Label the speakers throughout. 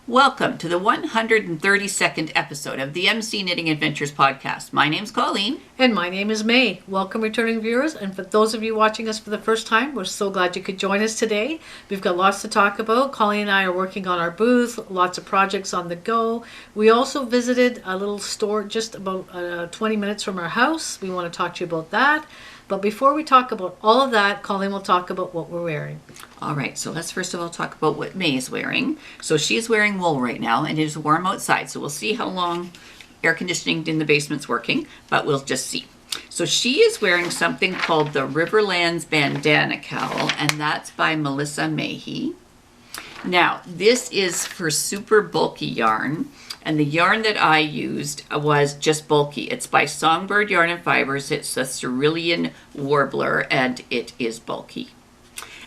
Speaker 1: Welcome to the 132nd episode of the MC Knitting Adventures podcast. My name's Colleen.
Speaker 2: And my name is May. Welcome, returning viewers. And for those of you watching us for the first time, we're so glad you could join us today. We've got lots to talk about. Colleen and I are working on our booth, lots of projects on the go. We also visited a little store just about 20 minutes from our house. We want to talk to you about that. But before we talk about all of that, Colleen will talk about what we're wearing.
Speaker 1: All right, so let's first of all talk about what May is wearing. So she's wearing wool right now, and it is warm outside. So we'll see how long air conditioning in the basement's working, but we'll just see. So she is wearing something called the Riverlands Bandana Cowl, and that's by Melissa Mayhe. Now, this is for super bulky yarn. And the yarn that I used was just bulky. It's by Songbird Yarn and Fibers. It's a Cerulean Warbler, and it is bulky.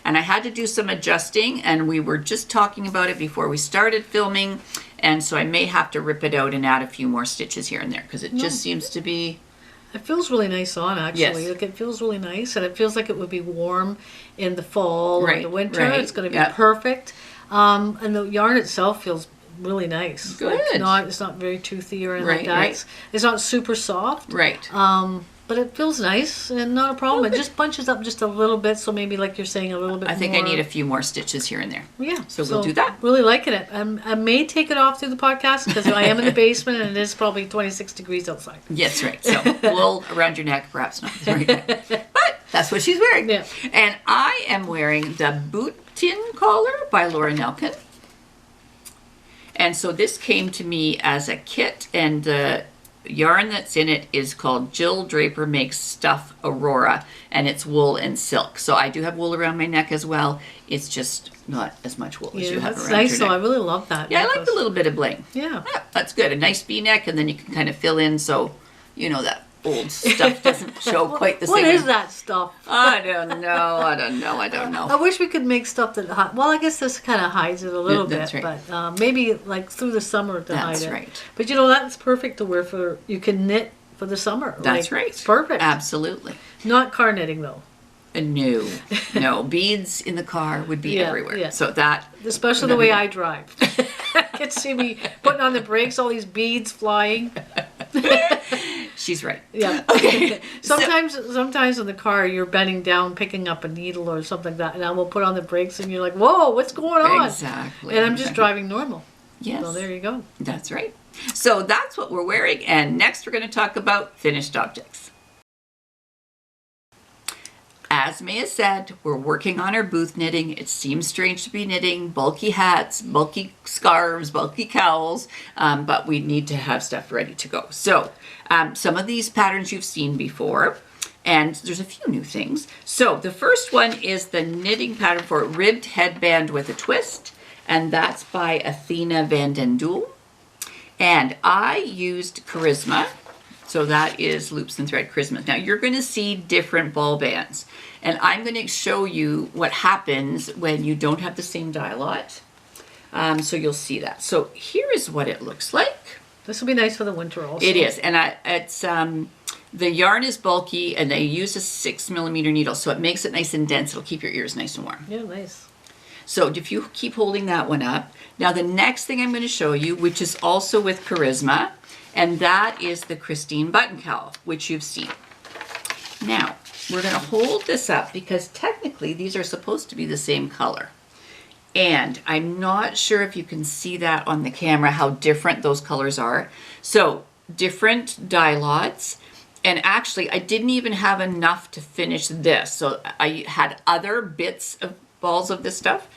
Speaker 1: And I had to do some adjusting, and we were just talking about it before we started filming. And so I may have to rip it out and add a few more stitches here and there, because it just seems to be...
Speaker 2: It feels really nice on, actually.
Speaker 1: Yes.
Speaker 2: Like, it feels really nice, and it feels like it would be warm in the fall or the winter.
Speaker 1: Right.
Speaker 2: It's going to be perfect. And the yarn itself feels really nice.
Speaker 1: Good.
Speaker 2: Like it's not very toothy or anything like that. It's not super soft.
Speaker 1: Right.
Speaker 2: But it feels nice and not a problem. It just bunches up just a little bit, so maybe like you're saying a little bit more.
Speaker 1: I think I need a few more stitches here and there.
Speaker 2: Yeah.
Speaker 1: So we'll do that.
Speaker 2: Really liking it. I may take it off through the podcast because I am in the basement and it is probably 26 degrees outside.
Speaker 1: Yes, right. So wool around your neck, perhaps not. Right. But that's what she's wearing.
Speaker 2: Yeah.
Speaker 1: And I am wearing the Boutin collar by Laura Nelkin. And so this came to me as a kit, and the yarn that's in it is called Jill Draper Makes Stuff Aurora, and it's wool and silk. So I do have wool around my neck as well. It's just not as much wool as you have around
Speaker 2: nice,
Speaker 1: your
Speaker 2: though.
Speaker 1: neck.
Speaker 2: I really love that.
Speaker 1: Yeah, I like the little bit of bling.
Speaker 2: Yeah.
Speaker 1: That's good. A nice V-neck, and then you can kind of fill in so, you know, that old stuff doesn't show quite the same.
Speaker 2: What is that stuff?
Speaker 1: I don't know.
Speaker 2: I wish we could make stuff that well, I guess this kind of hides it a little
Speaker 1: That's
Speaker 2: bit,
Speaker 1: right.
Speaker 2: but maybe like through the summer to hide it.
Speaker 1: That's right.
Speaker 2: But you know, that's perfect to wear for, you can knit for the summer.
Speaker 1: That's right.
Speaker 2: It's perfect.
Speaker 1: Absolutely.
Speaker 2: Not car knitting though.
Speaker 1: No. Beads in the car would be everywhere.
Speaker 2: Yeah.
Speaker 1: So that...
Speaker 2: Especially the way I drive. You can see me putting on the brakes, all these beads flying.
Speaker 1: She's right.
Speaker 2: Yeah.
Speaker 1: Okay.
Speaker 2: Sometimes in the car you're bending down picking up a needle or something like that, and I will put on the brakes and you're like, whoa, what's going on?
Speaker 1: Exactly.
Speaker 2: And I'm just driving normal.
Speaker 1: Yes.
Speaker 2: So there you go.
Speaker 1: That's right. So that's what we're wearing, and next we're going to talk about finished objects. As May has said, we're working on our booth knitting. It seems strange to be knitting bulky hats, bulky scarves, bulky cowls, but we need to have stuff ready to go. So some of these patterns you've seen before, and there's a few new things. So the first one is the knitting pattern for ribbed headband with a twist, and that's by Athena Van Den Duel. And I used Charisma. So that is Loops and Thread Charisma. Now you're going to see different ball bands, and I'm going to show you what happens when you don't have the same dye lot. So you'll see that. So here is what it looks like.
Speaker 2: This will be nice for the winter also.
Speaker 1: It is, and it's the yarn is bulky, and I use a 6mm needle, so it makes it nice and dense. It'll keep your ears nice and warm.
Speaker 2: Yeah, nice.
Speaker 1: So if you keep holding that one up, now the next thing I'm going to show you, which is also with Charisma, and that is the Christine button cowl, which you've seen. Now, we're going to hold this up because technically these are supposed to be the same color. And I'm not sure if you can see that on the camera, how different those colors are. So, different dye lots. And actually, I didn't even have enough to finish this. So, I had other bits of balls of this stuff.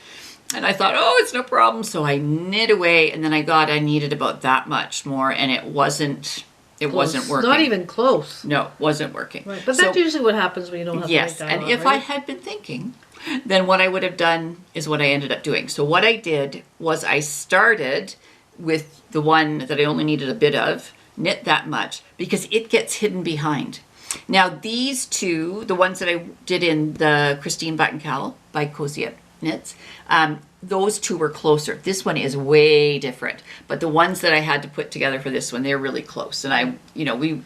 Speaker 1: And I thought, oh, it's no problem. So I knit away, and then I needed about that much more, and it wasn't working.
Speaker 2: Not even close.
Speaker 1: No, it wasn't working.
Speaker 2: Right. But that's usually what happens when you don't have the right dye
Speaker 1: and
Speaker 2: lot,
Speaker 1: if I had been thinking, then what I would have done is what I ended up doing. So what I did was I started with the one that I only needed a bit of, knit that much, because it gets hidden behind. Now these two, the ones that I did in the Christine Button Cowl by Cozy Knits, those two were closer. This one is way different, but the ones that I had to put together for this one, they're really close. And we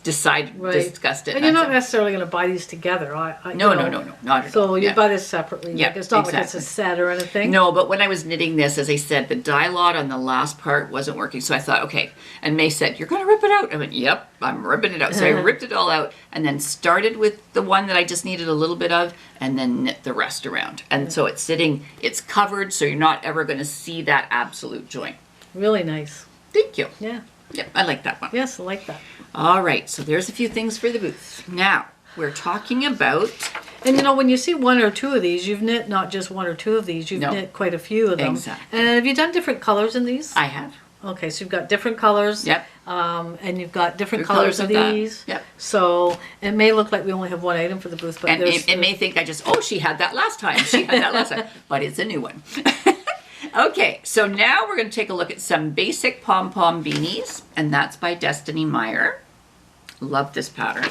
Speaker 1: decided,
Speaker 2: Right.
Speaker 1: discussed it.
Speaker 2: And you're
Speaker 1: I
Speaker 2: not
Speaker 1: said,
Speaker 2: necessarily going to buy these together.
Speaker 1: no, not at all.
Speaker 2: So you
Speaker 1: Yeah.
Speaker 2: buy this separately.
Speaker 1: Yeah,
Speaker 2: Like it's not like it's
Speaker 1: exactly.
Speaker 2: a set or anything.
Speaker 1: No, but when I was knitting this, as I said, the dye lot on the last part wasn't working. So I thought, okay. And May said, "You're going to rip it out." I went, "Yep, I'm ripping it out." So I ripped it all out and then started with the one that I just needed a little bit of and then knit the rest around. And so it's sitting, it's covered, so you're not ever going to see that absolute joint.
Speaker 2: Really nice.
Speaker 1: Thank you.
Speaker 2: Yeah.
Speaker 1: Yep, I like that one.
Speaker 2: Yes, I like that.
Speaker 1: All right, so there's a few things for the booth. Now, we're talking about...
Speaker 2: And you know, when you see one or two of these, you've knit not just one or two of these, you've
Speaker 1: No.
Speaker 2: knit quite a few of them.
Speaker 1: Exactly.
Speaker 2: And have you done different colors in these?
Speaker 1: I have.
Speaker 2: Okay, so you've got different colors.
Speaker 1: Yep.
Speaker 2: And you've got different
Speaker 1: Different
Speaker 2: colors
Speaker 1: colors
Speaker 2: of
Speaker 1: of that.
Speaker 2: these.
Speaker 1: Yep.
Speaker 2: So it may look like we only have one item for the booth, but
Speaker 1: And
Speaker 2: there's...
Speaker 1: it may think I just, oh, she had that last time. She had that last time. But it's a new one. Okay, so now we're going to take a look at some basic pom-pom beanies. And that's by Destiny Meyer. Love this pattern.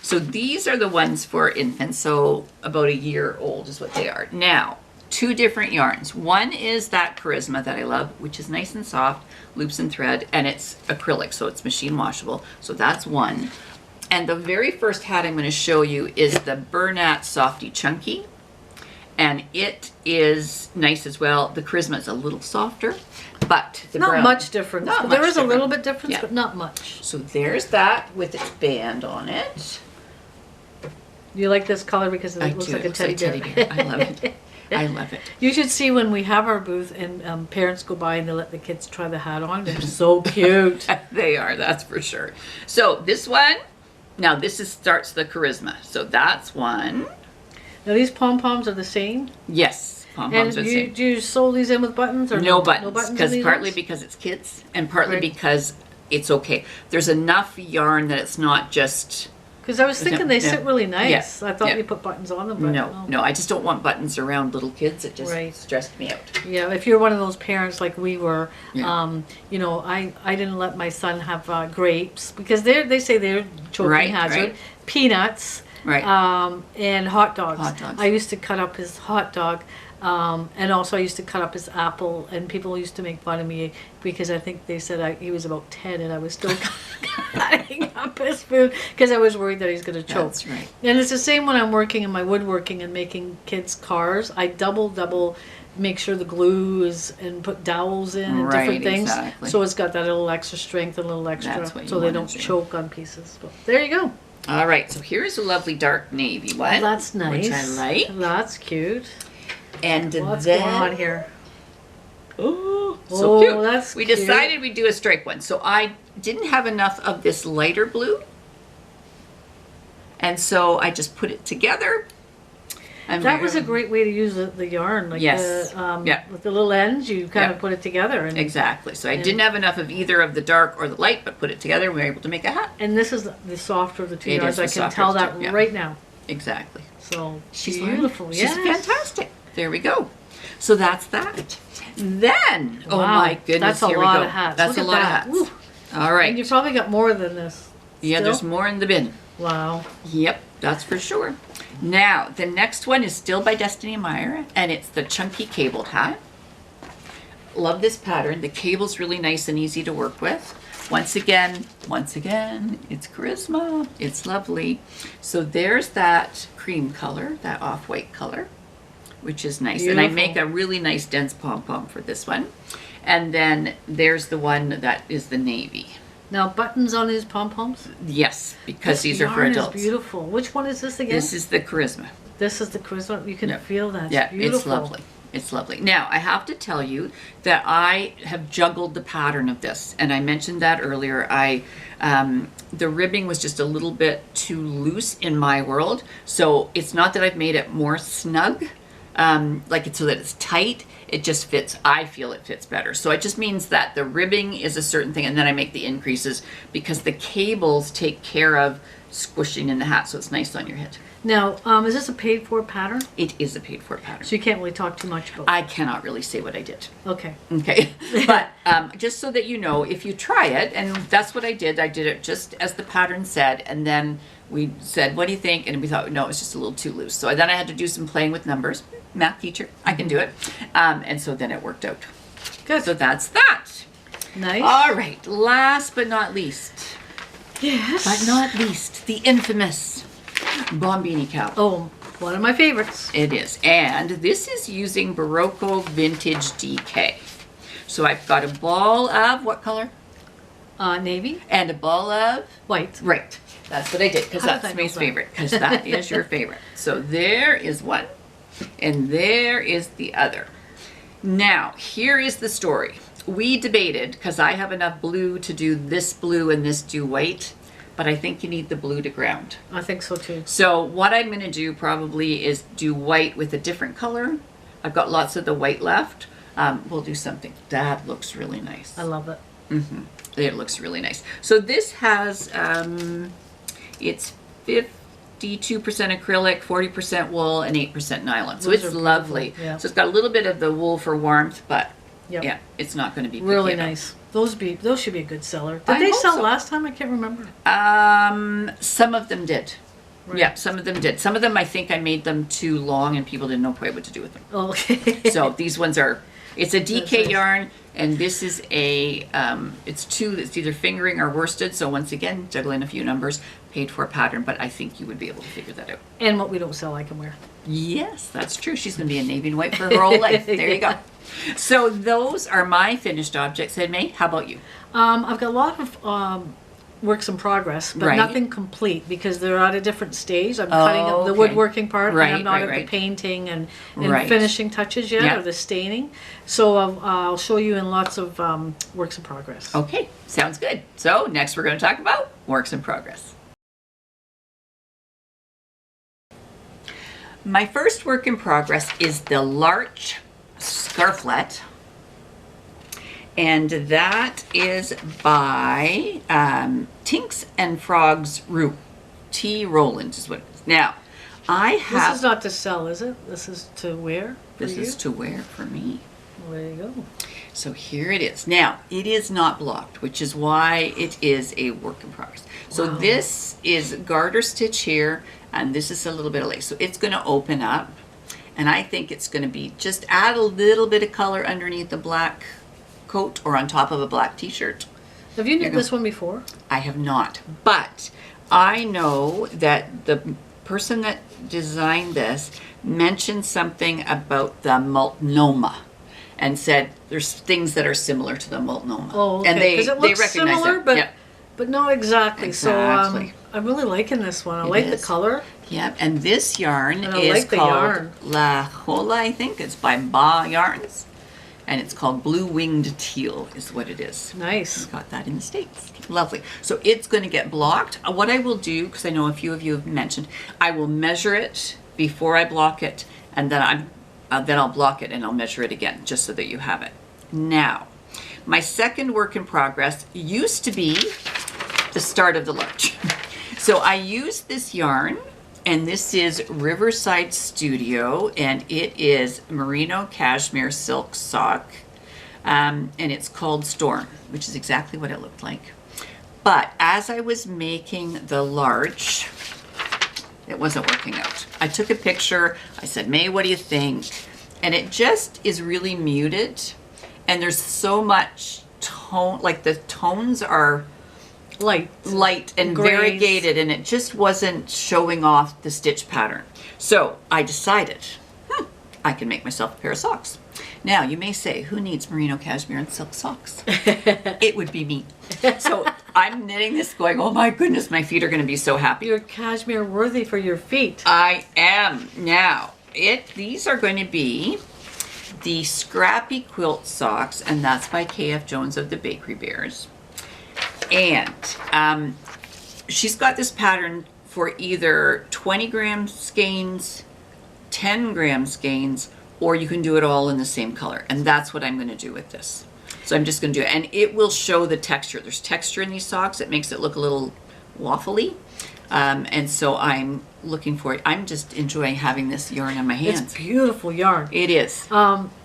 Speaker 1: So these are the ones for infants. So about a year old is what they are. Now, two different yarns. One is that Charisma that I love, which is nice and soft, loops and thread, and it's acrylic, so it's machine washable. So that's one. And the very first hat I'm going to show you is the Bernat Softy Chunky. And it is nice as well. The Charisma is a little softer, but the
Speaker 2: Not
Speaker 1: brown,
Speaker 2: much difference.
Speaker 1: Not
Speaker 2: There
Speaker 1: much
Speaker 2: is a little
Speaker 1: different.
Speaker 2: bit difference,
Speaker 1: Yeah.
Speaker 2: but not much.
Speaker 1: So there's that with its band on it.
Speaker 2: You like this color because it
Speaker 1: I
Speaker 2: looks
Speaker 1: do.
Speaker 2: like
Speaker 1: It
Speaker 2: a
Speaker 1: looks
Speaker 2: teddy
Speaker 1: like
Speaker 2: bear.
Speaker 1: I love it. I love it.
Speaker 2: You should see when we have our booth and parents go by and they let the kids try the hat on. They're so cute.
Speaker 1: They are, that's for sure. So this one, now this is starts the Charisma. So that's one.
Speaker 2: Now these pom-poms are the same?
Speaker 1: Yes, pom-poms are
Speaker 2: And
Speaker 1: the same.
Speaker 2: do you sew these in with buttons? Or
Speaker 1: No
Speaker 2: No
Speaker 1: buttons,
Speaker 2: buttons in
Speaker 1: because
Speaker 2: these
Speaker 1: partly
Speaker 2: ones?
Speaker 1: because it's kids and partly
Speaker 2: Right.
Speaker 1: because it's okay. There's enough yarn that it's not just...
Speaker 2: Because I was thinking they
Speaker 1: Yeah.
Speaker 2: sit really nice.
Speaker 1: Yeah.
Speaker 2: I thought
Speaker 1: Yeah.
Speaker 2: you put buttons on them, but
Speaker 1: No, I just don't want buttons around little kids. It just
Speaker 2: Right.
Speaker 1: stressed me out.
Speaker 2: Yeah, if you're one of those parents like we were,
Speaker 1: Yeah.
Speaker 2: you know, I didn't let my son have grapes because they say they're choking
Speaker 1: Right,
Speaker 2: hazard.
Speaker 1: right.
Speaker 2: Peanuts.
Speaker 1: Right.
Speaker 2: And hot dogs.
Speaker 1: Hot dogs.
Speaker 2: I used to cut up his hot dog, and also I used to cut up his apple, and people used to make fun of me because I think they said he was about 10 and I was still cutting up his food because I was worried that he's going to choke.
Speaker 1: That's right.
Speaker 2: And it's the same when I'm working in my woodworking and making kids' cars. I double make sure the glue is and put dowels in and
Speaker 1: Right,
Speaker 2: different things.
Speaker 1: exactly.
Speaker 2: So it's got that little extra strength and a little extra
Speaker 1: That's what you
Speaker 2: so they
Speaker 1: wanna
Speaker 2: don't
Speaker 1: do.
Speaker 2: choke on pieces. But there you go.
Speaker 1: All right, so here's a lovely dark navy one.
Speaker 2: That's nice.
Speaker 1: Which I like.
Speaker 2: That's cute.
Speaker 1: And
Speaker 2: What's
Speaker 1: then...
Speaker 2: going on here?
Speaker 1: Oh, so
Speaker 2: Oh,
Speaker 1: cute.
Speaker 2: that's
Speaker 1: we
Speaker 2: cute.
Speaker 1: decided we'd do a stripe one. So I didn't have enough of this lighter blue. And so I just put it together. And
Speaker 2: That was a great way to use the yarn. Like
Speaker 1: Yes.
Speaker 2: the, with the little ends, you kind
Speaker 1: Yeah.
Speaker 2: of put it together. And,
Speaker 1: Exactly. So I didn't have enough of either of the dark or the light, but put it together and we were able to make a hat.
Speaker 2: and this is the softer of the two
Speaker 1: It
Speaker 2: yarns.
Speaker 1: is the
Speaker 2: I can
Speaker 1: softer
Speaker 2: tell
Speaker 1: of the
Speaker 2: that
Speaker 1: two, yeah.
Speaker 2: right now.
Speaker 1: Exactly.
Speaker 2: So
Speaker 1: She's
Speaker 2: beautiful.
Speaker 1: She's
Speaker 2: Yes.
Speaker 1: fantastic. There we go. So that's that. Then, oh
Speaker 2: Wow.
Speaker 1: my goodness,
Speaker 2: That's a
Speaker 1: here
Speaker 2: lot
Speaker 1: we go.
Speaker 2: of hats.
Speaker 1: That's
Speaker 2: Look
Speaker 1: a
Speaker 2: at
Speaker 1: lot
Speaker 2: that.
Speaker 1: of
Speaker 2: Woo.
Speaker 1: hats. All right.
Speaker 2: And you probably got more than this.
Speaker 1: Yeah,
Speaker 2: still?
Speaker 1: there's more in the bin.
Speaker 2: Wow.
Speaker 1: Yep, that's for sure. Now, the next one is still by Destiny Meyer, and it's the Chunky Cabled Hat. Love this pattern. The cable's really nice and easy to work with. Once again, it's Charisma. It's lovely. So there's that cream color, that off-white color, which is nice. And I
Speaker 2: Beautiful.
Speaker 1: make a really nice dense pom-pom for this one. And then there's the one that is the navy.
Speaker 2: Now buttons on these pom-poms?
Speaker 1: Yes, because
Speaker 2: This
Speaker 1: these are for
Speaker 2: yarn is
Speaker 1: adults.
Speaker 2: beautiful. Which one is this again?
Speaker 1: This is the Charisma.
Speaker 2: This is the Charisma. You can
Speaker 1: Yeah.
Speaker 2: feel that.
Speaker 1: Yeah,
Speaker 2: It's beautiful.
Speaker 1: it's lovely. It's lovely. Now, I have to tell you that I have juggled the pattern of this, and I mentioned that earlier. The ribbing was just a little bit too loose in my world, so it's not that I've made it more snug, like it's so that it's tight. It just fits. I feel it fits better. So it just means that the ribbing is a certain thing, and then I make the increases because the cables take care of squishing in the hat, so it's nice on your head.
Speaker 2: Now, is this a paid-for pattern?
Speaker 1: It is a paid-for pattern.
Speaker 2: So you can't really talk too much about it.
Speaker 1: I cannot really say what I did.
Speaker 2: Okay.
Speaker 1: Okay, but just so that you know, if you try it, and that's what I did it just as the pattern said, and then we said, what do you think? And we thought, no, it's just a little too loose. So then I had to do some playing with numbers. Math teacher, I can do it. And so then it worked out.
Speaker 2: Good.
Speaker 1: So that's that.
Speaker 2: Nice.
Speaker 1: All right, last but not least,
Speaker 2: Yes.
Speaker 1: But not least, the infamous Bombini cowl.
Speaker 2: Oh, one of my favorites.
Speaker 1: It is. And this is using Barocco Vintage DK. So I've got a ball of, what color?
Speaker 2: Navy.
Speaker 1: And a ball of?
Speaker 2: White.
Speaker 1: Right. That's what I did, because
Speaker 2: How did I
Speaker 1: that's
Speaker 2: know
Speaker 1: May's
Speaker 2: that?
Speaker 1: favorite, because that is your favorite. So there is one, and there is the other. Now, here is the story. We debated, because I have enough blue to do this blue and this do white, but I think you need the blue to ground.
Speaker 2: I think so too.
Speaker 1: So what I'm going to do probably is do white with a different color. I've got lots of the white left. We'll do something. That looks really nice.
Speaker 2: I love it.
Speaker 1: It looks really nice. So this has, it's 52% acrylic, 40% wool, and 8% nylon. So
Speaker 2: Those
Speaker 1: it's
Speaker 2: are
Speaker 1: lovely.
Speaker 2: beautiful, yeah.
Speaker 1: So it's got a little bit of the wool for warmth, but
Speaker 2: Yep.
Speaker 1: yeah, it's not going to be picky
Speaker 2: Really
Speaker 1: enough.
Speaker 2: nice. Those should be a good seller. Did
Speaker 1: I
Speaker 2: they
Speaker 1: hope
Speaker 2: sell
Speaker 1: so.
Speaker 2: last time? I can't remember.
Speaker 1: Some of them did.
Speaker 2: Right.
Speaker 1: Yeah, some of them did. Some of them, I think I made them too long and people didn't know quite what to do with them.
Speaker 2: Oh, okay.
Speaker 1: So these ones are, it's a DK
Speaker 2: nice.
Speaker 1: yarn, and this is a, it's either fingering or worsted. So once again, juggling a few numbers, paid for pattern, but I think you would be able to figure that out.
Speaker 2: And what we don't sell, I can wear.
Speaker 1: Yes, that's true. She's going to be in navy and white for her whole life. There you go. So those are my finished objects. And May, how about you?
Speaker 2: I've got a lot of works in progress, but
Speaker 1: Right.
Speaker 2: nothing complete because they're at a different stage. I'm cutting up the
Speaker 1: okay.
Speaker 2: woodworking part,
Speaker 1: Right,
Speaker 2: and I'm not
Speaker 1: right,
Speaker 2: at
Speaker 1: right.
Speaker 2: the painting and
Speaker 1: Right.
Speaker 2: finishing touches yet,
Speaker 1: Yeah.
Speaker 2: or the staining. So I'll show you in lots of works in progress.
Speaker 1: Okay, sounds good. So next we're going to talk about works in progress. My first work in progress is the Larch Scarflet. And that is by Tinks and Frogs Roux. T. Rowland is what it is. Now, I have...
Speaker 2: This is not to sell, is it? This is to wear for
Speaker 1: This
Speaker 2: you?
Speaker 1: is to wear for me.
Speaker 2: Well, there you go.
Speaker 1: So here it is. Now, it is not blocked, which is why it is a work in progress. So
Speaker 2: Wow.
Speaker 1: this is garter stitch here, and this is a little bit of lace. So it's going to open up, and I think it's going to be, just add a little bit of color underneath the black coat or on top of a black t-shirt.
Speaker 2: Have you
Speaker 1: There you
Speaker 2: knit
Speaker 1: go.
Speaker 2: this one before?
Speaker 1: I have not, but I know that the person that designed this mentioned something about the multnomah and said there's things that are similar to the multnomah.
Speaker 2: Oh, okay.
Speaker 1: And they
Speaker 2: 'Cause it looks
Speaker 1: recognize
Speaker 2: similar,
Speaker 1: it.
Speaker 2: but
Speaker 1: Yep.
Speaker 2: but not exactly.
Speaker 1: Exactly.
Speaker 2: So I'm really liking this one. I
Speaker 1: It
Speaker 2: like the
Speaker 1: is.
Speaker 2: color.
Speaker 1: Yep, and this yarn
Speaker 2: And I
Speaker 1: is
Speaker 2: like the
Speaker 1: called
Speaker 2: yarn.
Speaker 1: La Jolla, I think. It's by Ba Yarns. And it's called Blue Winged Teal is what it is.
Speaker 2: Nice.
Speaker 1: Got that in the States. Lovely. So it's going to get blocked. What I will do, because I know a few of you have mentioned, I will measure it before I block it, and then I'll block it and I'll measure it again, just so that you have it. Now, my second work in progress used to be the start of the larch. So I used this yarn, and this is Riverside Studio, and it is merino cashmere silk sock, and it's called Storm, which is exactly what it looked like. But as I was making the larch, it wasn't working out. I took a picture, I said, May, what do you think? And it just is really muted, and there's so much tone, like the tones are light and
Speaker 2: Grays.
Speaker 1: variegated, and it just wasn't showing off the stitch pattern. So I decided, I can make myself a pair of socks. Now you may say, who needs merino cashmere and silk socks? It would be me. So I'm knitting this going, oh my goodness, my feet are going to be so happy.
Speaker 2: You're cashmere worthy for your feet.
Speaker 1: I am. Now, these are going to be the Scrappy Quilt Socks, and that's by K.F. Jones of the Bakery Bears. And she's got this pattern for either 20 gram skeins, 10 gram skeins, or you can do it all in the same color. And that's what I'm going to do with this. So I'm just going to do it. And it will show the texture. There's texture in these socks. It makes it look a little waffly. And so I'm looking for it. I'm just enjoying having this yarn on my hands.
Speaker 2: It's beautiful yarn.
Speaker 1: It is.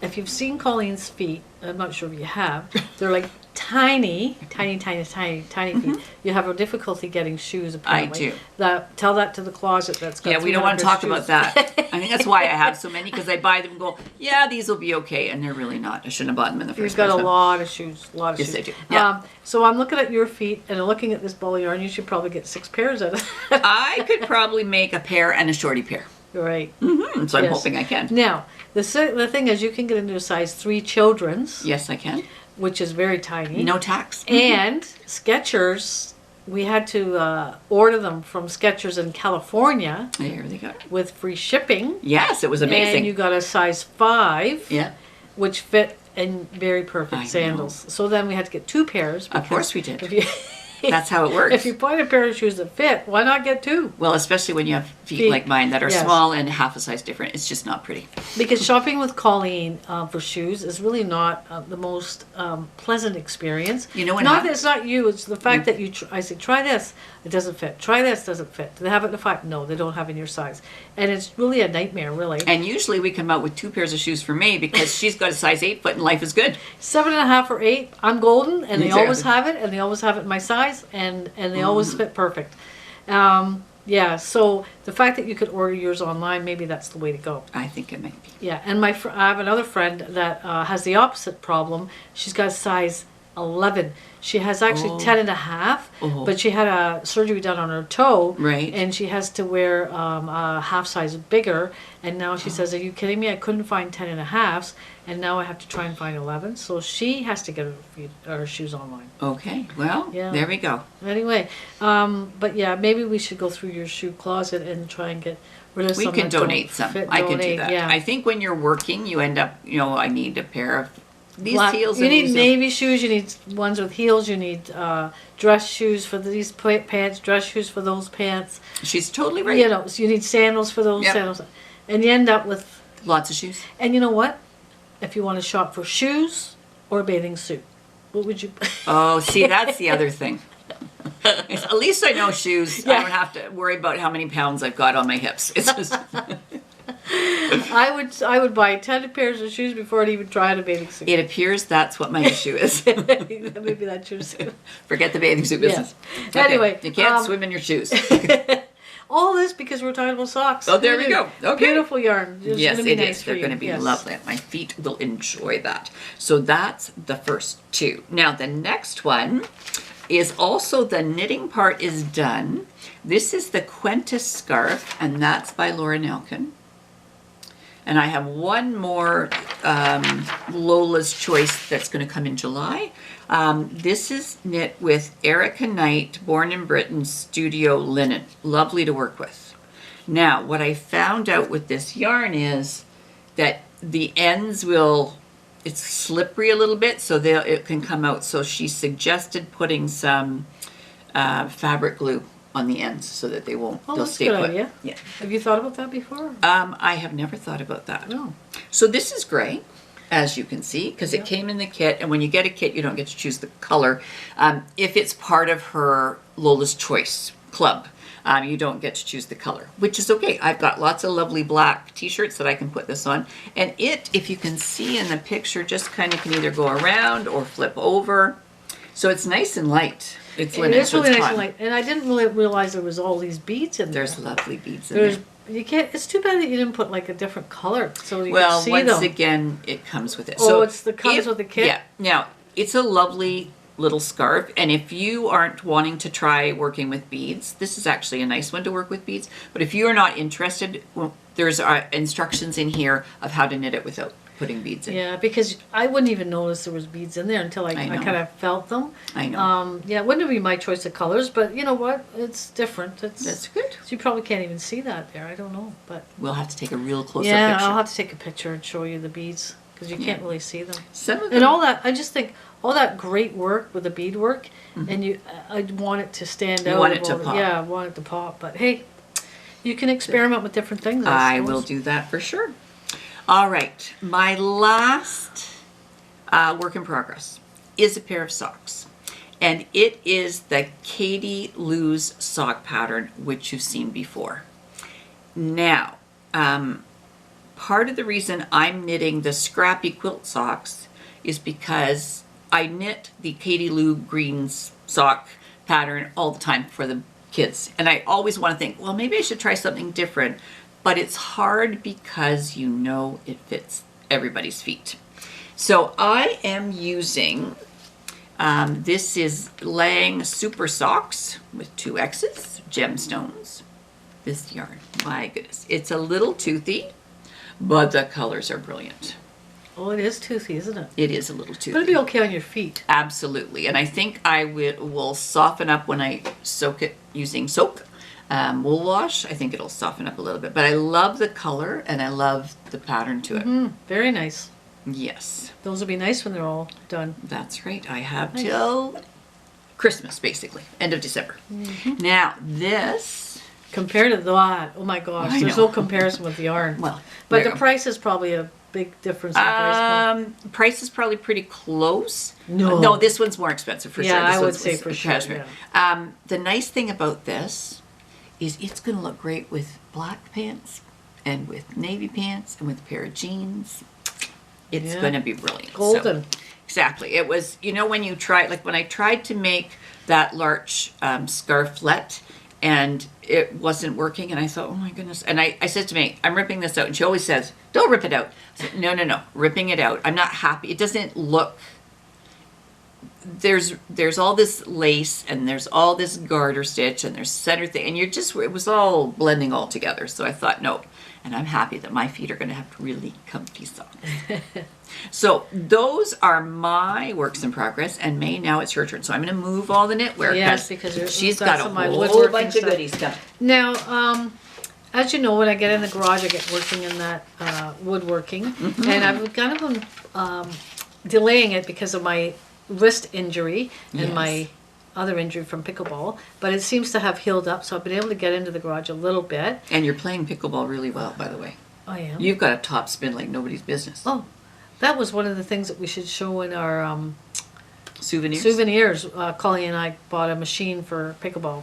Speaker 2: If you've seen Colleen's feet, I'm not sure if you have, they're like tiny feet, you have a difficulty getting shoes apparently.
Speaker 1: I do.
Speaker 2: Tell that to the closet that's got
Speaker 1: Yeah, we don't want to
Speaker 2: 300
Speaker 1: talk about
Speaker 2: shoes.
Speaker 1: that. I think that's why I have so many, because I buy them and go, yeah, these will be okay, and they're really not. I shouldn't have bought them in the 1st
Speaker 2: You've got
Speaker 1: place.
Speaker 2: a lot of shoes,
Speaker 1: Yes, I do. Yeah.
Speaker 2: So I'm looking at your feet and looking at this ball of yarn. You should probably get 6 pairs out of it.
Speaker 1: I could probably make a pair and a shorty pair.
Speaker 2: Right.
Speaker 1: So I'm
Speaker 2: Yes.
Speaker 1: hoping I can.
Speaker 2: Now, the thing is, you can get into a size 3 children's,
Speaker 1: Yes, I can.
Speaker 2: which is very tiny.
Speaker 1: No tax.
Speaker 2: And Skechers, we had to order them from Skechers in California
Speaker 1: There they go.
Speaker 2: with free shipping.
Speaker 1: Yes, it was amazing.
Speaker 2: And you got a size 5,
Speaker 1: Yeah,
Speaker 2: which fit in very perfect
Speaker 1: I
Speaker 2: sandals. So then we had to get 2 pairs.
Speaker 1: of course we did.
Speaker 2: If you,
Speaker 1: That's how it works.
Speaker 2: if you find a pair of shoes that fit, why not get 2?
Speaker 1: Well, especially when you have feet
Speaker 2: Feet,
Speaker 1: like mine that are
Speaker 2: yes.
Speaker 1: small and half a size different. It's just not pretty.
Speaker 2: Because shopping with Colleen for shoes is really not the most pleasant experience.
Speaker 1: You know what
Speaker 2: Not
Speaker 1: hap-
Speaker 2: that it's not you, it's the fact that I say, try this, it doesn't fit. Try this, doesn't fit. Do they have it in a 5? No, they don't have it in your size. And it's really a nightmare, really.
Speaker 1: And usually we come out with 2 pairs of shoes for May because she's got a size 8 foot and life is good.
Speaker 2: 7.5 or 8, I'm golden, and they
Speaker 1: Exactly.
Speaker 2: always have it, and they always have it in my size, and they always fit perfect. Yeah, so the fact that you could order yours online, maybe that's the way to go.
Speaker 1: I think it might be.
Speaker 2: Yeah, and I have another friend that has the opposite problem. She's got a size 11. She has actually 10 and a half, but she had a surgery done on her toe.
Speaker 1: Right.
Speaker 2: And she has to wear a half size bigger. And now she says, are you kidding me? I couldn't find 10 and a halves, and now I have to try and find 11. So she has to get her shoes online.
Speaker 1: Okay, well,
Speaker 2: Yeah.
Speaker 1: there we go.
Speaker 2: Anyway, but yeah, maybe we should go through your shoe closet and try and get rid of
Speaker 1: We
Speaker 2: some
Speaker 1: can
Speaker 2: that don't
Speaker 1: donate some.
Speaker 2: fit.
Speaker 1: I can do
Speaker 2: Donate,
Speaker 1: that.
Speaker 2: yeah.
Speaker 1: I think when you're working, you end up, I need a pair of these
Speaker 2: Black-
Speaker 1: heels.
Speaker 2: You
Speaker 1: and
Speaker 2: need
Speaker 1: these
Speaker 2: navy shoes. You need ones with heels. You need dress shoes for these pants. Dress shoes for those pants.
Speaker 1: She's totally right.
Speaker 2: You know, so you need sandals for those
Speaker 1: Yep.
Speaker 2: sandals, and you end up with.
Speaker 1: Lots of shoes.
Speaker 2: And you know what? If you want to shop for shoes or a bathing suit, what would you?
Speaker 1: Oh, see, that's the other thing. At least I know shoes. I
Speaker 2: Yeah.
Speaker 1: don't have to worry about how many pounds I've got on my hips. It's just
Speaker 2: I would buy 10 pairs of shoes before I'd even try on a bathing suit.
Speaker 1: it appears that's what my issue is.
Speaker 2: Maybe that's yours.
Speaker 1: Forget the bathing suit business.
Speaker 2: Yeah. Anyway,
Speaker 1: you can't swim in your shoes.
Speaker 2: All this because we're talking about socks.
Speaker 1: Oh, there we go. Okay.
Speaker 2: Beautiful yarn. It's
Speaker 1: Yes,
Speaker 2: gonna be
Speaker 1: it
Speaker 2: nice
Speaker 1: is.
Speaker 2: for
Speaker 1: They're
Speaker 2: you.
Speaker 1: going to be
Speaker 2: Yes.
Speaker 1: lovely. My feet will enjoy that. So that's the first 2. Now the next one is also the knitting part is done. This is the Quentis scarf, and that's by Laura Nelkin. And I have one more Lola's Choice that's going to come in July. This is knit with Erica Knight, Born in Britain Studio Linen. Lovely to work with. Now, what I found out with this yarn is that the ends it's slippery a little bit, so it can come out. So she suggested putting some fabric glue on the ends so that they won't,
Speaker 2: Oh,
Speaker 1: they'll
Speaker 2: that's a
Speaker 1: stay
Speaker 2: good
Speaker 1: put.
Speaker 2: idea.
Speaker 1: Yeah.
Speaker 2: Have you thought about that before?
Speaker 1: I have never thought about that.
Speaker 2: No.
Speaker 1: So this is gray, as you can see, because it came in the kit. And when you get a kit, you don't get to choose the color. If it's part of her Lola's Choice club, you don't get to choose the color, which is okay. I've got lots of lovely black t-shirts that I can put this on. And if you can see in the picture, just kind of can either go around or flip over. So it's nice and light. It's
Speaker 2: It
Speaker 1: linen,
Speaker 2: is
Speaker 1: so
Speaker 2: really
Speaker 1: it's
Speaker 2: nice
Speaker 1: fun.
Speaker 2: and light. And I didn't really realize there was all these beads in there.
Speaker 1: There's lovely beads in
Speaker 2: There's
Speaker 1: there.
Speaker 2: you can't. It's too bad that you didn't put like a different color so you
Speaker 1: Well,
Speaker 2: could see
Speaker 1: once
Speaker 2: them.
Speaker 1: again, it comes with it.
Speaker 2: Oh, comes with the kit?
Speaker 1: Yeah. Now, it's a lovely little scarf, and if you aren't wanting to try working with beads, this is actually a nice one to work with beads. But if you are not interested, well, there's instructions in here of how to knit it without putting beads in.
Speaker 2: Yeah, because I wouldn't even notice there was beads in there until I
Speaker 1: know.
Speaker 2: kind of felt them.
Speaker 1: I know.
Speaker 2: Yeah, it wouldn't be my choice of colors, but you know what? It's different.
Speaker 1: That's good.
Speaker 2: You probably can't even see that there. I don't know, but
Speaker 1: We'll have to take a real close-up
Speaker 2: yeah,
Speaker 1: picture.
Speaker 2: I'll have to take a picture and show you the beads because you can't really see them.
Speaker 1: Some of
Speaker 2: And
Speaker 1: them,
Speaker 2: all that, I just think all that great work with the bead work, and I want it to stand out.
Speaker 1: want it to
Speaker 2: above
Speaker 1: pop.
Speaker 2: Yeah, I want it to pop. But hey, you can experiment with different things.
Speaker 1: I
Speaker 2: suppose.
Speaker 1: will do that for sure. All right, my last work in progress is a pair of socks. And it is the Katie Lou's sock pattern, which you've seen before. Now, part of the reason I'm knitting the scrappy quilt socks is because I knit the Katie Lou Greens sock pattern all the time for the kids. And I always want to think, well, maybe I should try something different. But it's hard because you know it fits everybody's feet. So I am using, this is Lang Super Socks with 2 X's, gemstones. This yarn, my goodness. It's a little toothy, but the colors are brilliant.
Speaker 2: Oh, it is toothy, isn't it?
Speaker 1: It is a little toothy.
Speaker 2: But it'll be okay on your feet.
Speaker 1: Absolutely. And I think I will soften up when I soak it using soap. Wool wash, I think it'll soften up a little bit. But I love the color and I love the pattern to it.
Speaker 2: Very nice.
Speaker 1: Yes.
Speaker 2: Those will be nice when they're all done.
Speaker 1: That's right. I have till Christmas, basically. End of December. Now, this...
Speaker 2: Compared to that, oh my gosh,
Speaker 1: I
Speaker 2: there's
Speaker 1: know.
Speaker 2: no comparison with the yarn.
Speaker 1: Well,
Speaker 2: but
Speaker 1: there-
Speaker 2: the price is probably a big difference in price.
Speaker 1: price is probably pretty close.
Speaker 2: No.
Speaker 1: No, this one's more expensive for sure.
Speaker 2: Yeah,
Speaker 1: This
Speaker 2: I would
Speaker 1: one's
Speaker 2: say for sure,
Speaker 1: cashmere. The nice thing about this is it's going to look great with black pants and with navy pants and with a pair of jeans. It's
Speaker 2: Yeah.
Speaker 1: going to be brilliant.
Speaker 2: Golden.
Speaker 1: So, exactly. It was, you know, when you try, like when I tried to make that large scarflet and it wasn't working and I thought, oh my goodness. And I said to May, I'm ripping this out. And she always says, don't rip it out. I said, no, ripping it out. I'm not happy. It doesn't look, there's all this lace and there's all this garter stitch and there's center thing and it was all blending all together. So I thought, no. And I'm happy that my feet are going to have really comfy socks. So those are my works in progress. And May, now it's her turn. So I'm going to move all the knitwear.
Speaker 2: Yes, because
Speaker 1: she's
Speaker 2: we've
Speaker 1: got a
Speaker 2: some of my
Speaker 1: whole
Speaker 2: woodworking
Speaker 1: bunch
Speaker 2: stuff.
Speaker 1: of goodies coming.
Speaker 2: Now, as you know, when I get in the garage, I get working in that woodworking. And I've kind of been delaying it because of my wrist injury and
Speaker 1: Yes.
Speaker 2: my other injury from pickleball. But it seems to have healed up, so I've been able to get into the garage a little bit.
Speaker 1: And you're playing pickleball really well, by the way.
Speaker 2: I am.
Speaker 1: You've got a top spin like nobody's business.
Speaker 2: Oh, that was one of the things that we should show in our
Speaker 1: Souvenirs?
Speaker 2: souvenirs. Colleen and I bought a machine for pickleball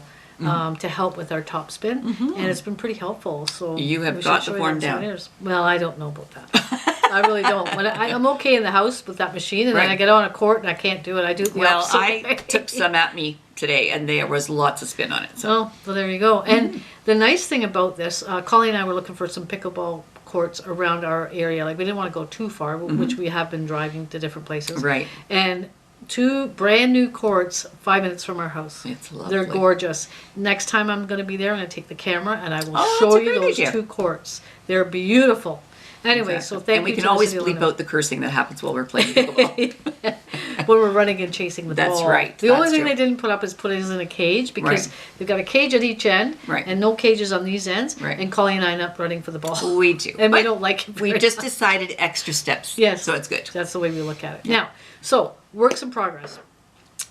Speaker 2: to help with our top spin, and it's been pretty helpful. So
Speaker 1: You have
Speaker 2: we
Speaker 1: got
Speaker 2: should
Speaker 1: the
Speaker 2: show you
Speaker 1: form
Speaker 2: on
Speaker 1: down.
Speaker 2: Souvenirs. Well, I don't know about that. I really don't. When I'm okay in the house with that machine, and then
Speaker 1: Right.
Speaker 2: I get on a court and I can't do it. I do it the
Speaker 1: Well,
Speaker 2: opposite
Speaker 1: I
Speaker 2: way.
Speaker 1: took some at me today, and there was lots of spin on it. So
Speaker 2: Oh, well, there you go. And the nice thing about this, Colleen and I were looking for some pickleball courts around our area. Like, we didn't want to go too far, which we have been driving to different places.
Speaker 1: Right.
Speaker 2: And 2 brand new courts 5 minutes from our house.
Speaker 1: It's lovely.
Speaker 2: They're gorgeous. Next time I'm going to be there, I'm going to take the camera and I will
Speaker 1: Oh,
Speaker 2: show
Speaker 1: that's a
Speaker 2: you
Speaker 1: great
Speaker 2: those
Speaker 1: idea.
Speaker 2: 2 courts. They're beautiful. Anyway,
Speaker 1: Exactly.
Speaker 2: so thank
Speaker 1: and we
Speaker 2: you
Speaker 1: can
Speaker 2: to the
Speaker 1: always
Speaker 2: city
Speaker 1: bleep
Speaker 2: limit.
Speaker 1: out the cursing that happens while we're playing pickleball.
Speaker 2: When we're running and chasing the
Speaker 1: That's
Speaker 2: ball.
Speaker 1: right.
Speaker 2: The only
Speaker 1: That's
Speaker 2: thing
Speaker 1: true.
Speaker 2: they didn't put up is put us in a cage because
Speaker 1: Right.
Speaker 2: they've got a cage at each end
Speaker 1: Right.
Speaker 2: and no cages on these ends.
Speaker 1: Right.
Speaker 2: And Colleen and I end up running for the ball.
Speaker 1: We do.
Speaker 2: And we
Speaker 1: But
Speaker 2: don't like it.
Speaker 1: we
Speaker 2: very
Speaker 1: just
Speaker 2: much.
Speaker 1: decided extra steps.
Speaker 2: Yes.
Speaker 1: So it's good.
Speaker 2: That's the way we look at it. Now, so works in progress.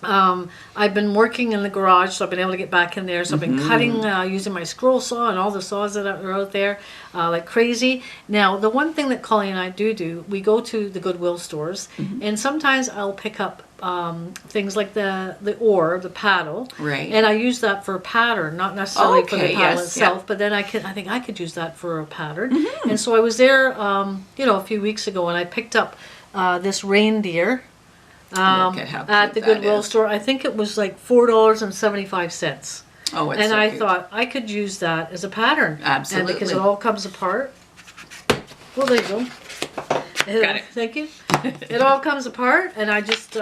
Speaker 2: I've been working in the garage, so I've been able to get back in there. So I've been cutting using my scroll saw and all the saws that are out there like crazy. Now, the one thing that Colleen and I do, we go to the Goodwill stores, and sometimes I'll pick up things like the oar, the paddle,
Speaker 1: Right.
Speaker 2: and I use that for a pattern, not necessarily for the
Speaker 1: Okay,
Speaker 2: paddle
Speaker 1: yes,
Speaker 2: itself.
Speaker 1: yeah.
Speaker 2: But then I think I could use that for a pattern. And so I was there, a few weeks ago, and I picked up this reindeer.
Speaker 1: Look at how
Speaker 2: At the
Speaker 1: cute that
Speaker 2: Goodwill
Speaker 1: is.
Speaker 2: store. I think it was like $4.75.
Speaker 1: Oh, it's
Speaker 2: And
Speaker 1: so
Speaker 2: I
Speaker 1: cute.
Speaker 2: thought I could use that as a pattern.
Speaker 1: Absolutely.
Speaker 2: And because it all comes apart. Well, there you go.
Speaker 1: Got it.
Speaker 2: Thank you. It all comes apart, and I just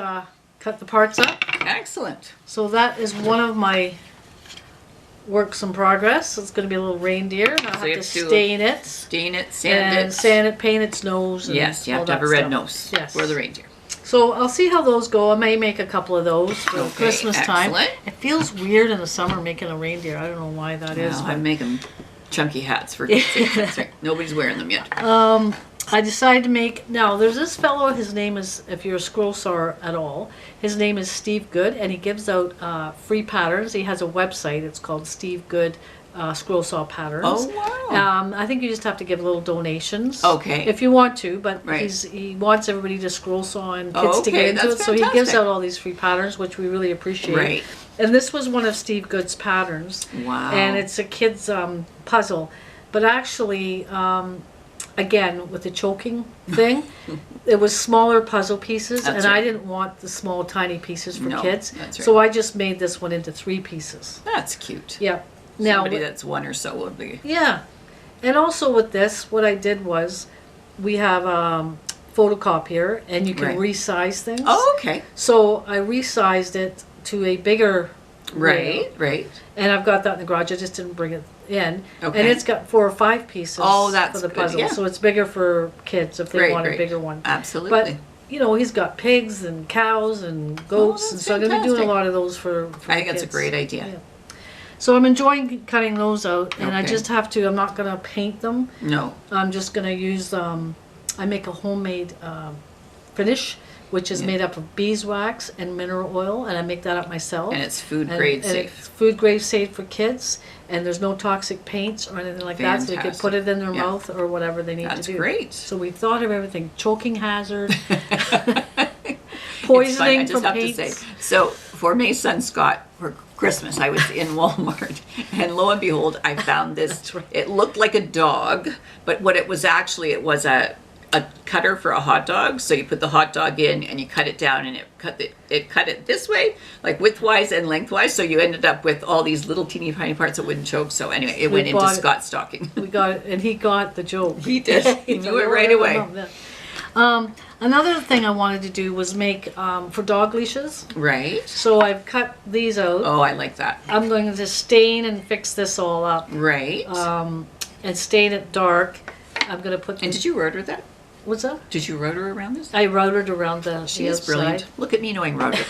Speaker 2: cut the parts up.
Speaker 1: Excellent.
Speaker 2: So that is one of my works in progress. It's going to be a little reindeer. I'll
Speaker 1: you
Speaker 2: have to
Speaker 1: have to
Speaker 2: stain it.
Speaker 1: Stain it, sand
Speaker 2: And
Speaker 1: it.
Speaker 2: sand it, paint its nose. And
Speaker 1: Yes, you
Speaker 2: all
Speaker 1: have to have
Speaker 2: that
Speaker 1: a red
Speaker 2: stuff.
Speaker 1: nose
Speaker 2: Yes.
Speaker 1: for the reindeer.
Speaker 2: So I'll see how those go. I may make a couple of those for
Speaker 1: Okay,
Speaker 2: Christmas time.
Speaker 1: excellent.
Speaker 2: It feels weird in the summer making a reindeer. I don't know why that is.
Speaker 1: Well, I make them chunky hats for kids. That's right. Nobody's wearing them yet.
Speaker 2: I decided to make, now there's this fellow, his name is, if you're a scroll sawer at all, his name is Steve Good, and he gives out free patterns. He has a website, it's called Steve Good Scroll Saw Patterns.
Speaker 1: Oh, wow.
Speaker 2: I think you just have to give little donations.
Speaker 1: Okay.
Speaker 2: If you want to, but
Speaker 1: Right.
Speaker 2: he wants everybody to scroll saw and
Speaker 1: Oh,
Speaker 2: kids to get
Speaker 1: okay,
Speaker 2: into it.
Speaker 1: that's
Speaker 2: So he gives
Speaker 1: fantastic.
Speaker 2: out all these free patterns, which we really appreciate.
Speaker 1: Right.
Speaker 2: And this was one of Steve Good's patterns.
Speaker 1: Wow.
Speaker 2: And it's a kid's puzzle. But actually, again, with the choking thing, it was smaller puzzle pieces,
Speaker 1: That's
Speaker 2: and I
Speaker 1: right.
Speaker 2: didn't want the small, tiny pieces for
Speaker 1: No,
Speaker 2: kids.
Speaker 1: that's right.
Speaker 2: So I just made this one into 3 pieces.
Speaker 1: That's cute.
Speaker 2: Yeah. Now,
Speaker 1: Somebody that's 1 or so would be.
Speaker 2: yeah. And also with this, what I did was, we have photocopier, and you can
Speaker 1: Right.
Speaker 2: resize things.
Speaker 1: Oh, okay.
Speaker 2: So I resized it to a bigger
Speaker 1: Right, right.
Speaker 2: and I've got that in the garage. I just didn't bring it in.
Speaker 1: Okay.
Speaker 2: And it's got 4 or 5 pieces
Speaker 1: Oh, that's
Speaker 2: for the
Speaker 1: good,
Speaker 2: puzzle.
Speaker 1: yeah.
Speaker 2: So it's bigger for kids if they
Speaker 1: Right,
Speaker 2: want
Speaker 1: right.
Speaker 2: a bigger one.
Speaker 1: Absolutely.
Speaker 2: But, you know, he's got pigs and cows and goats.
Speaker 1: that's
Speaker 2: And so I'm going to be doing a
Speaker 1: fantastic.
Speaker 2: lot of those for
Speaker 1: I
Speaker 2: the
Speaker 1: think that's a
Speaker 2: kids.
Speaker 1: great idea.
Speaker 2: Yeah. So I'm enjoying cutting those out. And I
Speaker 1: Okay.
Speaker 2: just have to, I'm not going to paint them.
Speaker 1: No.
Speaker 2: I'm just going to use, I make a homemade finish, which is
Speaker 1: Yeah.
Speaker 2: made up of beeswax and mineral oil, and I make that up myself.
Speaker 1: And it's food
Speaker 2: And-
Speaker 1: grade
Speaker 2: and
Speaker 1: safe.
Speaker 2: It's food grade safe for kids, and there's no toxic paints or anything like that, so they can put it in their
Speaker 1: Yeah.
Speaker 2: mouth or whatever they need
Speaker 1: That's
Speaker 2: to do.
Speaker 1: great.
Speaker 2: So we thought of everything: choking hazard,
Speaker 1: It's fun. I
Speaker 2: poisoning
Speaker 1: just
Speaker 2: from
Speaker 1: have
Speaker 2: paints.
Speaker 1: to say. So for May's son Scott, for Christmas, I was in Walmart, and lo and behold, I found this.
Speaker 2: That's right.
Speaker 1: It looked like a dog, but what it was actually, it was a cutter for a hot dog. So you put the hot dog in and you cut it down, and it cut it this way, like widthwise and lengthwise. So you ended up with all these little teeny tiny parts that wouldn't choke. So anyway, it
Speaker 2: We
Speaker 1: went into
Speaker 2: bought it.
Speaker 1: Scott's stocking.
Speaker 2: We got it, and he got the joke.
Speaker 1: He did. He knew it right away.
Speaker 2: Another thing I wanted to do was make for dog leashes.
Speaker 1: Right.
Speaker 2: So I've cut these out.
Speaker 1: Oh, I like that.
Speaker 2: I'm going to stain and fix this all up.
Speaker 1: Right.
Speaker 2: And stain it dark. I'm going to put.
Speaker 1: And did you rotor that?
Speaker 2: What's that?
Speaker 1: Did you rotor around this?
Speaker 2: I routed around the
Speaker 1: She is brilliant.
Speaker 2: outside.
Speaker 1: Look at me knowing rotor.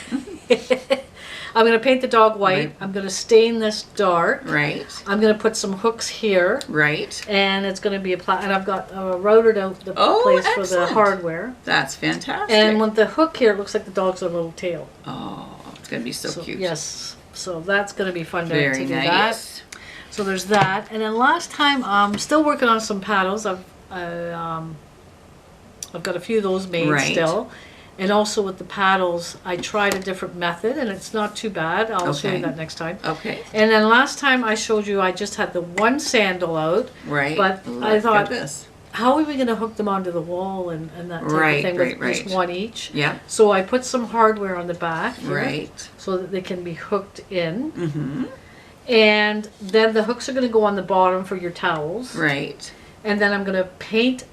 Speaker 2: I'm going to paint the dog white.
Speaker 1: Right.
Speaker 2: I'm going to stain this dark.
Speaker 1: Right.
Speaker 2: I'm going to put some hooks here,
Speaker 1: Right.
Speaker 2: and it's going to be and I've got routed out the
Speaker 1: Oh,
Speaker 2: place for the
Speaker 1: excellent.
Speaker 2: hardware.
Speaker 1: That's fantastic.
Speaker 2: And with the hook here, it looks like the dog's got a little tail.
Speaker 1: Oh, it's going to be so cute.
Speaker 2: Yes. So that's going to be fun to
Speaker 1: Very
Speaker 2: do
Speaker 1: nice.
Speaker 2: that. So there's that. And then last time, I'm still working on some paddles. I've got a few of those made
Speaker 1: Right.
Speaker 2: still. And also with the paddles, I tried a different method, and it's not too bad. I'll show
Speaker 1: Okay.
Speaker 2: you that next time.
Speaker 1: Okay.
Speaker 2: And then last time I showed you, I just had the one sandal out.
Speaker 1: Right.
Speaker 2: But I
Speaker 1: Look
Speaker 2: thought,
Speaker 1: at this.
Speaker 2: how are we going to hook them onto the wall and that type
Speaker 1: Right,
Speaker 2: of thing
Speaker 1: right,
Speaker 2: with just
Speaker 1: right.
Speaker 2: one each?
Speaker 1: Yeah.
Speaker 2: So I put some hardware on the back here
Speaker 1: Right.
Speaker 2: so that they can be hooked in.
Speaker 1: Mm-hmm.
Speaker 2: And then the hooks are going to go on the bottom for your towels.
Speaker 1: Right.
Speaker 2: And then I'm going to paint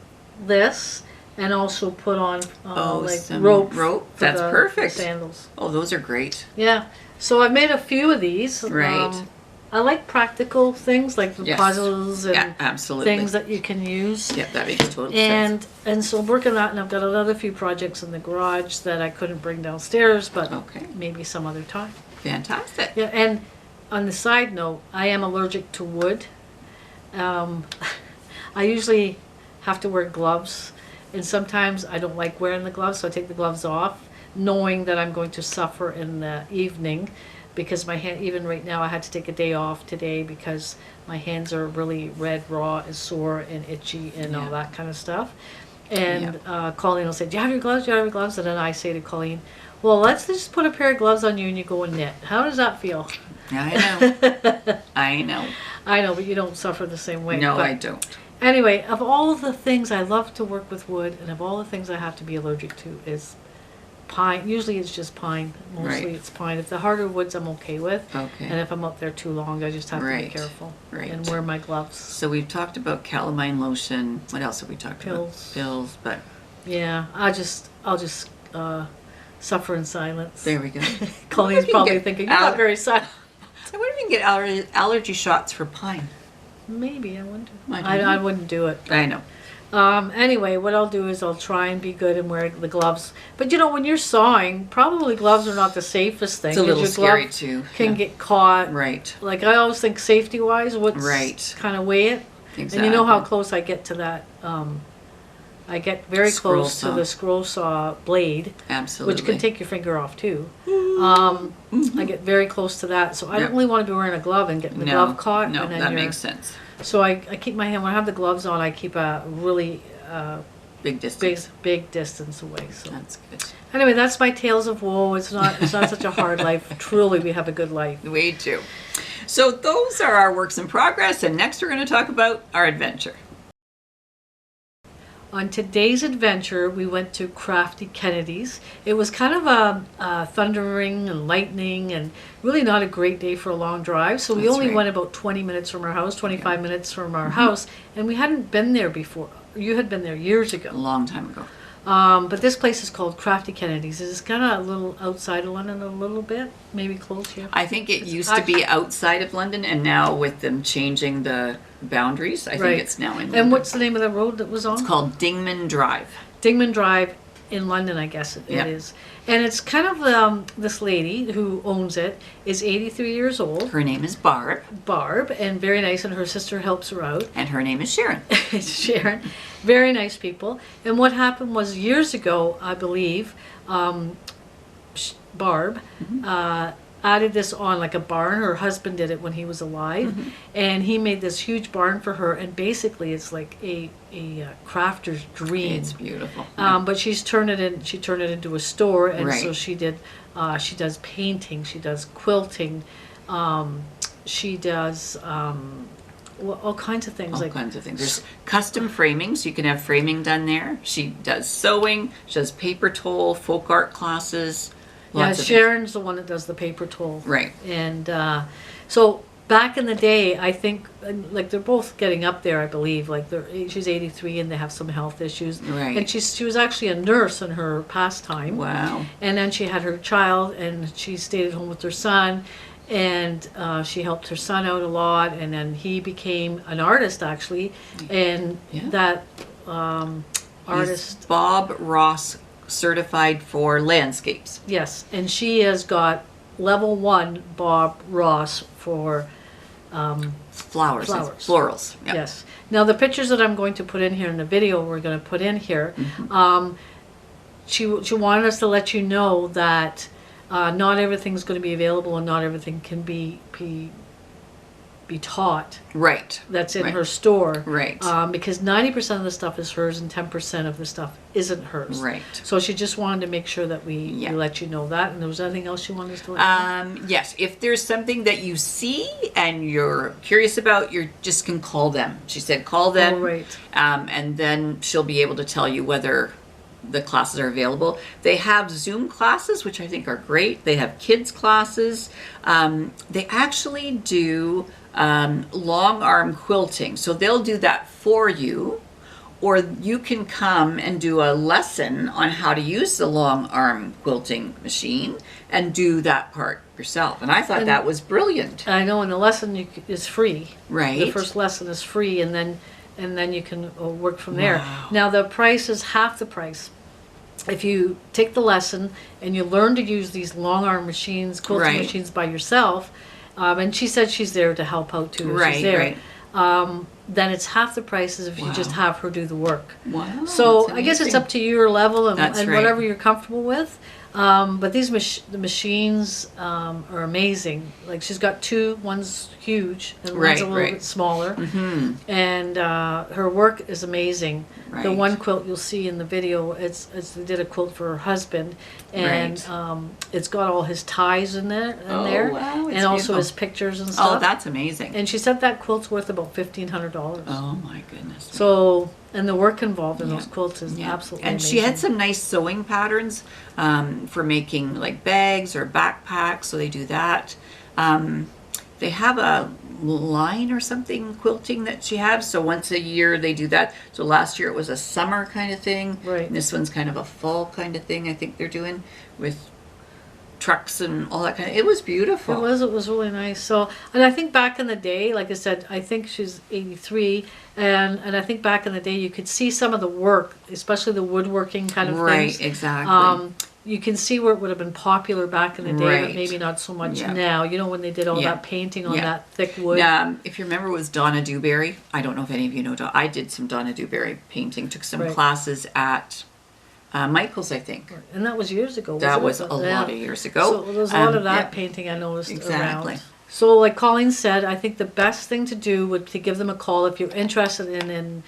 Speaker 2: this and also put on like
Speaker 1: some
Speaker 2: rope.
Speaker 1: rope.
Speaker 2: for
Speaker 1: That's
Speaker 2: the
Speaker 1: perfect.
Speaker 2: sandals.
Speaker 1: Oh, those are great.
Speaker 2: Yeah. So I've made a few of these.
Speaker 1: Right.
Speaker 2: I like practical things like the
Speaker 1: Yes.
Speaker 2: puzzles and
Speaker 1: Yeah, absolutely.
Speaker 2: things that you can use.
Speaker 1: Yeah, that makes total sense.
Speaker 2: And so I'm working on that, and I've got another few projects in the garage that I couldn't bring downstairs, but
Speaker 1: Okay.
Speaker 2: maybe some other time.
Speaker 1: Fantastic.
Speaker 2: Yeah, and on the side note, I am allergic to wood. I usually have to wear gloves, and sometimes I don't like wearing the gloves, so I take the gloves off, knowing that I'm going to suffer in the evening, because my hand, even right now, I had to take a day off today because my hands are really red, raw, and sore, and itchy, and all
Speaker 1: Yeah.
Speaker 2: that kind of stuff. And Colleen will say, "Do you have your gloves? Do you have your gloves?" And then I say to Colleen, "Well, let's just put a pair of gloves on you and you go and knit." How does that feel?
Speaker 1: I know. I know.
Speaker 2: I know, but you don't suffer the same way.
Speaker 1: No,
Speaker 2: But
Speaker 1: I don't.
Speaker 2: anyway, of all the things I love to work with wood, and of all the things I have to be allergic to is pine. Usually it's just pine. Mostly
Speaker 1: Right.
Speaker 2: it's pine. If the harder woods I'm okay with.
Speaker 1: Okay.
Speaker 2: And if I'm out there too long, I just have to
Speaker 1: Right.
Speaker 2: be careful.
Speaker 1: Right.
Speaker 2: And wear my gloves.
Speaker 1: So we've talked about calamine lotion. What else have we talked
Speaker 2: Pills.
Speaker 1: about? Pills. But
Speaker 2: Yeah, I'll just suffer in silence.
Speaker 1: there we go.
Speaker 2: Colleen's
Speaker 1: Maybe you
Speaker 2: probably
Speaker 1: get
Speaker 2: thinking, you're not very silent.
Speaker 1: I wonder if you can get allergy shots for pine.
Speaker 2: Maybe, I wonder.
Speaker 1: I don't know.
Speaker 2: I wouldn't do it.
Speaker 1: I know.
Speaker 2: Anyway, what I'll do is I'll try and be good and wear the gloves. But you know, when you're sawing, probably gloves are not the safest thing.
Speaker 1: It's a
Speaker 2: 'cause
Speaker 1: little
Speaker 2: your
Speaker 1: scary
Speaker 2: glove
Speaker 1: too.
Speaker 2: Can
Speaker 1: Yeah.
Speaker 2: get caught.
Speaker 1: Right.
Speaker 2: Like I always think safety-wise, what's
Speaker 1: Right.
Speaker 2: kind of weigh it.
Speaker 1: Exactly.
Speaker 2: And you know how close I get to that. I get very
Speaker 1: Scroll
Speaker 2: close
Speaker 1: saw.
Speaker 2: to the scroll saw blade,
Speaker 1: Absolutely.
Speaker 2: which can take your finger off too. I get very close to that, so I
Speaker 1: Yep.
Speaker 2: don't really want to be wearing a glove and getting the glove caught.
Speaker 1: No,
Speaker 2: and then
Speaker 1: that
Speaker 2: you're-
Speaker 1: makes sense.
Speaker 2: So I keep my hand, when I have the gloves on, I keep a really
Speaker 1: Big distance.
Speaker 2: big distance away. So
Speaker 1: That's good.
Speaker 2: anyway, that's my tales of woe. It's not such a hard life. Truly, we have a good life.
Speaker 1: We do. So those are our works in progress, and next we're going to talk about our adventure.
Speaker 2: On today's adventure, we went to Krafty Kennedy's. It was kind of a thundering and lightning and really not a great day for a long drive. So we
Speaker 1: That's
Speaker 2: only
Speaker 1: right.
Speaker 2: went about 20 minutes from our house, 25 minutes from our house, and we hadn't been there before. You had been there years
Speaker 1: A
Speaker 2: ago.
Speaker 1: long time ago.
Speaker 2: But this place is called Krafty Kennedy's. It's kind of a little outside of London a little bit, maybe close here.
Speaker 1: I think it used to be outside of London, and now with them changing the boundaries, I
Speaker 2: Right.
Speaker 1: think it's now in London.
Speaker 2: And what's the name of the road that was on?
Speaker 1: It's called Dingman Drive.
Speaker 2: Dingman Drive in London, I guess it
Speaker 1: Yeah.
Speaker 2: is. And it's kind of this lady who owns it is 83 years old,
Speaker 1: Her name is Barb,
Speaker 2: Barb, and very nice, and her sister helps her out.
Speaker 1: and her name is Sharon.
Speaker 2: It's Sharon. Very nice people. And what happened was years ago, I believe, Barb added this on like a barn. Her husband did it when he was alive, and he made this huge barn for her. And basically, it's like a crafter's dream.
Speaker 1: It's beautiful.
Speaker 2: But she turned it into a store, and
Speaker 1: Right.
Speaker 2: so she did. She does painting. She does quilting. She does all kinds of things.
Speaker 1: All
Speaker 2: like
Speaker 1: kinds of things. There's custom framing, so you can have framing done there. She does sewing. She does paper tole, folk art classes.
Speaker 2: Yeah,
Speaker 1: Lots of
Speaker 2: Sharon's the one that does the paper tole.
Speaker 1: things. Right.
Speaker 2: And so back in the day, I think, like they're both getting up there, I believe. Like she's 83 and they have some health issues.
Speaker 1: Right.
Speaker 2: And she was actually a nurse in her pastime.
Speaker 1: Wow.
Speaker 2: And then she had her child, and she stayed at home with her son. And she helped her son out a lot. And then he became an artist, actually. And
Speaker 1: Yeah.
Speaker 2: that
Speaker 1: He's
Speaker 2: artist...
Speaker 1: Bob Ross certified for landscapes.
Speaker 2: Yes, and she has got level 1 Bob Ross for
Speaker 1: Flowers.
Speaker 2: Flowers.
Speaker 1: Florals. Yep.
Speaker 2: yes. Now the pictures that I'm going to put in here in the video we're going to put in here, she wanted us to let you know that not everything's going to be available and not everything can be taught
Speaker 1: Right.
Speaker 2: that's in
Speaker 1: Right.
Speaker 2: her store.
Speaker 1: Right.
Speaker 2: Because 90% of the stuff is hers and 10% of the stuff isn't hers.
Speaker 1: Right.
Speaker 2: So she just wanted to make sure that we
Speaker 1: Yeah.
Speaker 2: let you know that. And there was anything else you wanted us to let you know?
Speaker 1: Yes, if there's something that you see and you're curious about, you just can call them. She said call them.
Speaker 2: Oh, right.
Speaker 1: And then she'll be able to tell you whether the classes are available. They have Zoom classes, which I think are great. They have kids classes. They actually do long arm quilting. So they'll do that for you, or you can come and do a lesson on how to use the long arm quilting machine and do that part yourself. And I thought that was brilliant.
Speaker 2: I know, and the lesson is free.
Speaker 1: Right.
Speaker 2: The first lesson is free, and then you can work from there.
Speaker 1: Wow.
Speaker 2: Now the price is half the price. If you take the lesson and you learn to use these long arm machines, quilting
Speaker 1: Right.
Speaker 2: machines by yourself, and she said she's there to help out too.
Speaker 1: Right,
Speaker 2: she's there.
Speaker 1: right.
Speaker 2: Then it's half the price as if you just have her do the work.
Speaker 1: Wow.
Speaker 2: So
Speaker 1: that's
Speaker 2: I guess it's
Speaker 1: amazing.
Speaker 2: up to your level and
Speaker 1: That's right.
Speaker 2: whatever you're comfortable with. But these the machines are amazing. Like she's got two. One's huge and one's
Speaker 1: Right,
Speaker 2: a little
Speaker 1: right.
Speaker 2: bit smaller.
Speaker 1: Mhm.
Speaker 2: And her work is amazing. The
Speaker 1: Right.
Speaker 2: one quilt you'll see in the video, it's they did a quilt for her husband, and it's got all his ties in there,
Speaker 1: wow, it's
Speaker 2: and also
Speaker 1: beautiful.
Speaker 2: his pictures and stuff.
Speaker 1: Oh, that's amazing.
Speaker 2: And she said that quilt's worth about $1,500.
Speaker 1: Oh my goodness.
Speaker 2: So, and the work involved in
Speaker 1: Yeah.
Speaker 2: those quilts is
Speaker 1: Yeah.
Speaker 2: absolutely
Speaker 1: And
Speaker 2: amazing.
Speaker 1: she had some nice sewing patterns for making like bags or backpacks, so they do that. They have a line or something quilting that she has, so once a year they do that. So last year it was a summer kind of thing.
Speaker 2: Right.
Speaker 1: And this one's kind of a fall kind of thing I think they're doing with trucks and all that kind of. It was beautiful.
Speaker 2: It was really nice. So, and I think back in the day, like I said, I think she's 83, and I think back in the day you could see some of the work, especially the woodworking kind of
Speaker 1: Right,
Speaker 2: things.
Speaker 1: exactly.
Speaker 2: You can see where it would have been popular back in the day, but
Speaker 1: Right.
Speaker 2: maybe not so much
Speaker 1: Yeah.
Speaker 2: now. You know, when they did all
Speaker 1: Yeah.
Speaker 2: that painting on
Speaker 1: Yeah.
Speaker 2: that thick wood.
Speaker 1: If you remember, it was Donna Dewberry. I don't know if any of you know. I did some Donna Dewberry painting. Took some
Speaker 2: Right.
Speaker 1: classes at Michael's, I think.
Speaker 2: And that was years ago.
Speaker 1: That was
Speaker 2: wasn't
Speaker 1: a
Speaker 2: it?
Speaker 1: lot of years ago.
Speaker 2: So there's a lot of that
Speaker 1: yeah.
Speaker 2: painting I noticed
Speaker 1: Exactly.
Speaker 2: around. So like Colleen said, I think the best thing to do would to give them a call if you're interested in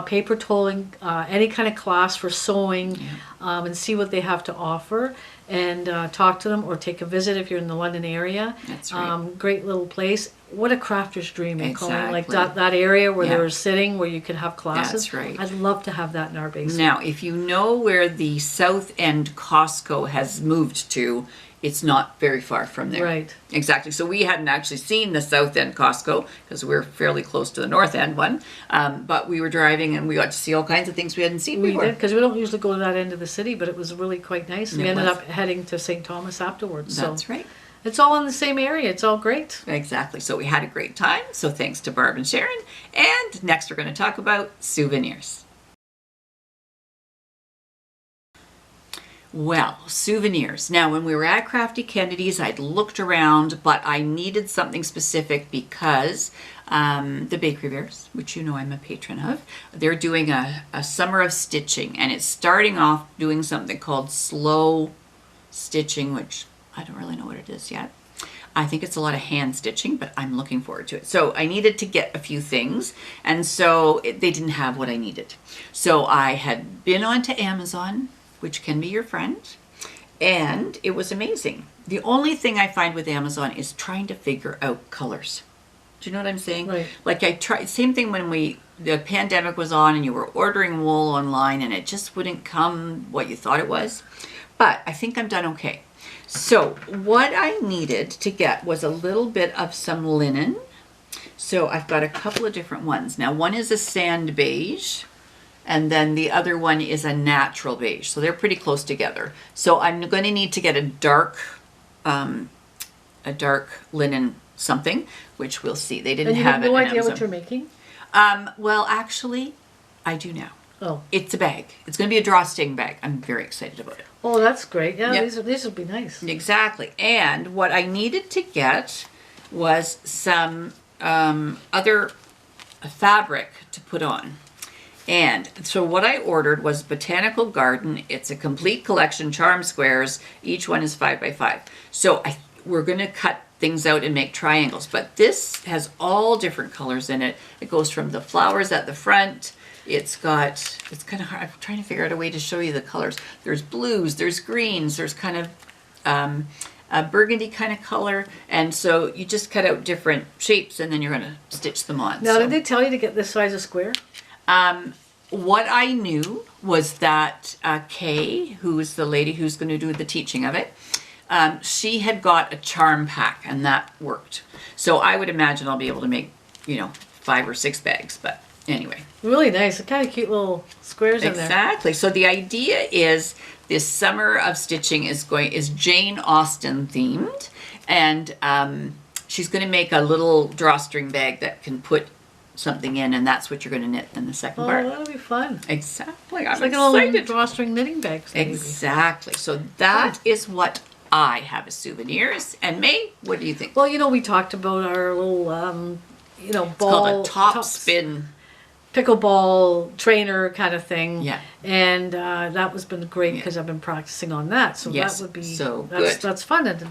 Speaker 2: paper tolling, any kind of class for sewing, and see what they have to offer, and talk to them or take a visit if you're in the London area.
Speaker 1: That's right.
Speaker 2: Great little place. what a crafter's dream, and Colleen, like
Speaker 1: Exactly.
Speaker 2: that area where
Speaker 1: Yeah.
Speaker 2: they were sitting, where you could have classes.
Speaker 1: That's right.
Speaker 2: I'd love to have that in our basement.
Speaker 1: Now, if you know where the South End Costco has moved to, it's not very far from there.
Speaker 2: Right.
Speaker 1: Exactly. So we hadn't actually seen the South End Costco because we're fairly close to the North End one. But we were driving and we got to see all kinds of things we hadn't seen
Speaker 2: We
Speaker 1: before.
Speaker 2: did, because we don't usually go to that end of the city, but it was really quite nice. We
Speaker 1: It
Speaker 2: ended
Speaker 1: was.
Speaker 2: up heading to St. Thomas afterwards.
Speaker 1: That's
Speaker 2: so
Speaker 1: right.
Speaker 2: it's all in the same area. It's all great.
Speaker 1: Exactly. So we had a great time. So thanks to Barb and Sharon. And next we're going to talk about souvenirs. Well, souvenirs. Now, when we were at Krafty Kennedy's, I'd looked around, but I needed something specific because the Bakery Bears, which you know I'm a patron of, they're doing a summer of stitching, and it's starting off doing something called slow stitching, which I don't really know what it is yet. I think it's a lot of hand stitching, but I'm looking forward to it. So I needed to get a few things, and so they didn't have what I needed. So I had been onto Amazon, which can be your friend, and it was amazing. The only thing I find with Amazon is trying to figure out colors. Do you know what I'm saying?
Speaker 2: Right.
Speaker 1: Like I tried, same thing when the pandemic was on and you were ordering wool online and it just wouldn't come what you thought it was. But I think I'm done okay. So what I needed to get was a little bit of some linen. So I've got a couple of different ones. Now one is a sand beige, and then the other one is a natural beige. So they're pretty close together. So I'm going to need to get a dark linen something, which we'll see. They didn't
Speaker 2: And you
Speaker 1: have
Speaker 2: have
Speaker 1: it
Speaker 2: no
Speaker 1: on
Speaker 2: idea
Speaker 1: Amazon.
Speaker 2: what you're making?
Speaker 1: Well, actually, I do now.
Speaker 2: Oh.
Speaker 1: It's a bag. It's going to be a drawstring bag. I'm very excited about it.
Speaker 2: Oh, that's great. Yeah,
Speaker 1: Yep.
Speaker 2: these would be nice.
Speaker 1: Exactly. And what I needed to get was some other fabric to put on. And so what I ordered was Botanical Garden. It's a complete collection, charm squares. Each one is 5 by 5. So we're going to cut things out and make triangles. But this has all different colors in it. It goes from the flowers at the front. It's kind of hard. I'm trying to figure out a way to show you the colors. There's blues, there's greens, there's kind of a burgundy kind of color. And so you just cut out different shapes and then you're going to stitch them on.
Speaker 2: Now,
Speaker 1: So,
Speaker 2: did they tell you to get this size of square?
Speaker 1: what I knew was that Kay, who is the lady who's going to do the teaching of it, she had got a charm pack and that worked. So I would imagine I'll be able to make, 5 or 6 bags, but anyway.
Speaker 2: Really nice. Kind of cute little squares in there.
Speaker 1: Exactly. So the idea is this summer of stitching is Jane Austen themed, and she's going to make a little drawstring bag that can put something in, and that's what you're going to knit in the second
Speaker 2: Oh,
Speaker 1: part.
Speaker 2: that'll be fun.
Speaker 1: Exactly.
Speaker 2: It's
Speaker 1: I'm
Speaker 2: like a little
Speaker 1: excited.
Speaker 2: drawstring knitting bag. Maybe.
Speaker 1: Exactly. So that is what I have as souvenirs. And May, what do you think?
Speaker 2: Well, we talked about our little,
Speaker 1: It's
Speaker 2: ball.
Speaker 1: called a top spin.
Speaker 2: Pickleball trainer kind of thing.
Speaker 1: Yeah.
Speaker 2: And that was been great because I've been practicing on that. So
Speaker 1: Yes,
Speaker 2: that would be
Speaker 1: so
Speaker 2: that's
Speaker 1: good.
Speaker 2: that's fun, and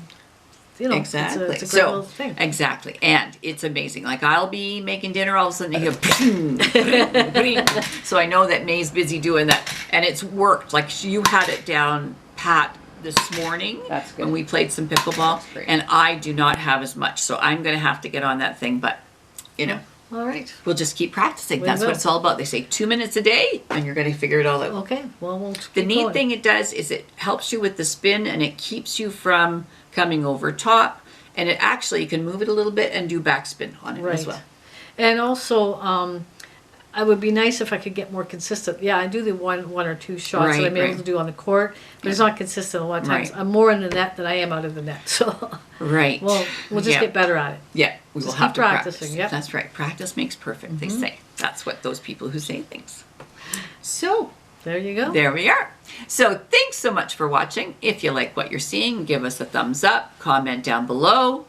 Speaker 1: Exactly.
Speaker 2: it's a great little thing.
Speaker 1: Exactly. And it's amazing. Like I'll be making dinner, all of a sudden you hear so I know that May's busy doing that. And it's worked. Like you had it down pat this morning.
Speaker 3: That's good.
Speaker 1: When we played some pickleball.
Speaker 3: great.
Speaker 1: And I do not have as much. So I'm gonna have to get on that thing, but
Speaker 2: All right.
Speaker 1: we'll just keep practicing.
Speaker 2: We
Speaker 1: That's
Speaker 2: will.
Speaker 1: what it's all about. They say 2 minutes a day and you're gonna figure it all out.
Speaker 2: Okay. Well, we'll
Speaker 1: The
Speaker 2: keep
Speaker 1: neat
Speaker 2: going.
Speaker 1: thing it does is it helps you with the spin and it keeps you from coming over top, and it actually, you can move it a little bit and do backspin on it as
Speaker 2: Right.
Speaker 1: well.
Speaker 2: And also, I would be nice if I could get more consistent. Yeah, I do the one or two shots that
Speaker 1: Right,
Speaker 2: I'm able
Speaker 1: right.
Speaker 2: to do on the court, but it's not consistent a lot of times.
Speaker 1: Right.
Speaker 2: I'm more in the net than I am out of the net. So
Speaker 1: Right.
Speaker 2: we'll just
Speaker 1: Yeah.
Speaker 2: get better at it.
Speaker 1: Yeah, we will
Speaker 2: Just
Speaker 1: have
Speaker 2: keep
Speaker 1: to practice.
Speaker 2: practicing, yep.
Speaker 1: That's right. Practice makes perfect, they say. That's what those people who say things. So,
Speaker 2: There you go.
Speaker 1: there we are. So, thanks so much for watching. If you like what you're seeing, give us a thumbs up, comment down below.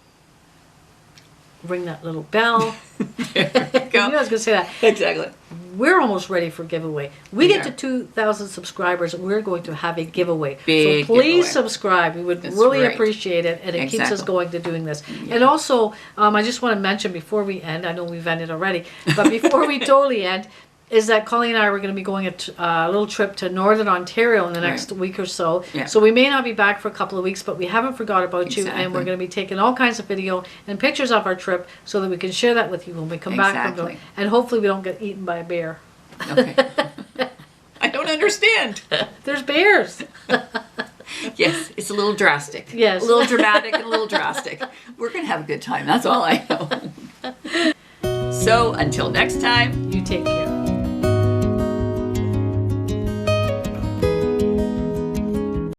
Speaker 2: Ring that little bell.
Speaker 1: There we
Speaker 2: You know I
Speaker 1: go.
Speaker 2: was going to say that.
Speaker 1: Exactly.
Speaker 2: We're almost ready for giveaway. We
Speaker 1: We
Speaker 2: get
Speaker 1: are.
Speaker 2: to 2,000 subscribers, we're going to have a giveaway.
Speaker 1: Big
Speaker 2: so please
Speaker 1: giveaway.
Speaker 2: subscribe. We would
Speaker 1: That's
Speaker 2: really
Speaker 1: right.
Speaker 2: appreciate it, and it keeps us
Speaker 1: Exactly.
Speaker 2: going to doing this. And also, I just want to mention before we end, I know we've ended already, but before we totally end, is that Colleen and I were going to be going a little trip to Northern Ontario in the next week or so.
Speaker 1: Yeah.
Speaker 2: So we may not be back for a couple of weeks, but we haven't forgot about you, and
Speaker 1: Exactly.
Speaker 2: we're going to be taking all kinds of video and pictures of our trip so that we can share that with you when we come back from
Speaker 1: Exactly.
Speaker 2: and hopefully we don't get eaten by a bear.
Speaker 1: Okay. I don't understand.
Speaker 2: There's bears.
Speaker 1: Yes, it's a little drastic.
Speaker 2: Yes.
Speaker 1: A little dramatic and a little drastic. We're going to have a good time. That's all I know. So until next time.
Speaker 2: You take care.